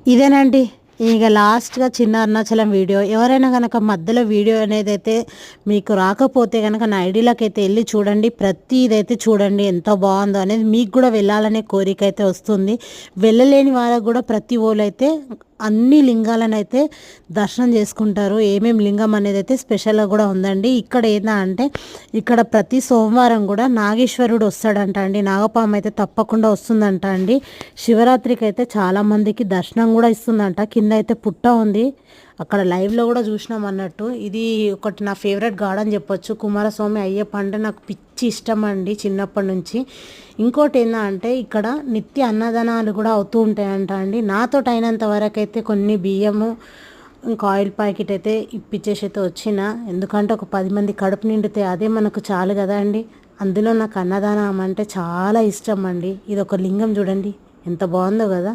ఇదేనండి. ఇక లాస్ట్‌గా చిన్న అరుణాచలం వీడియో. ఎవరైనా గనక మధ్యలో వీడియో అనేదైతే మీకు రాకపోతే గనక నా ఐడీలోకైతే ఎళ్లి చూడండి. ప్రతీదైతే చూడండి ఎంత బావుందో అనేది. మీకు గూడా వెళ్ళాలనే కోరికైతే వస్తుంది. వెళ్ళలేని వాళ్ళకి గూడా ప్రతి ఓళ్ళైతే అన్ని లింగాలనైతే దర్శనం చేసుకుంటారు. ఏమేమి లింగం అనేదైతే స్పెషల్‌గా గూడా ఉందండి. ఇక్కడ ఏందంటే ఇక్కడ ప్రతి సోమవారం గూడా నాగేశ్వరుడు వస్తాడంట అండి. నాగపాము అయితే తప్పకుండా వస్తుందంట అండి. శివరాత్రికైతే చాలామందికి దర్శనం గూడా ఇస్తుందంట. కింద అయితే పుట్ట ఉంది. అక్కడ లైవ్‌లో గూడా చూసినాం అన్నట్టు. ఇది ఒకటి నా ఫేవరెట్ గాడ్ అని చెప్పొచ్చు. కుమారస్వామి, అయ్యప్ప అంటే నాకు పిచ్చి ఇష్టం అండి చిన్నప్పటి నుంచి. ఇంకోటేందంటే ఇక్కడ నిత్య అన్నదానాలు గూడా అవుతూ ఉంటాయంట అండి. నాతోటి అయినంత వరకైతే కొన్ని బియ్యము, ఇంకా ఆయిల్ ప్యాకెట్ అయితే ఇప్పించేసి అయితే వచ్చిన. ఎందుకంటే ఒక 10 మంది కడుపు నిండితే అదే మనకు చాలు గదండీ! అందులో నాకు అన్నదానం అంటే చాలా ఇష్టం అండి. ఇదొక లింగం చూడండి ఎంత బావుందో గదా!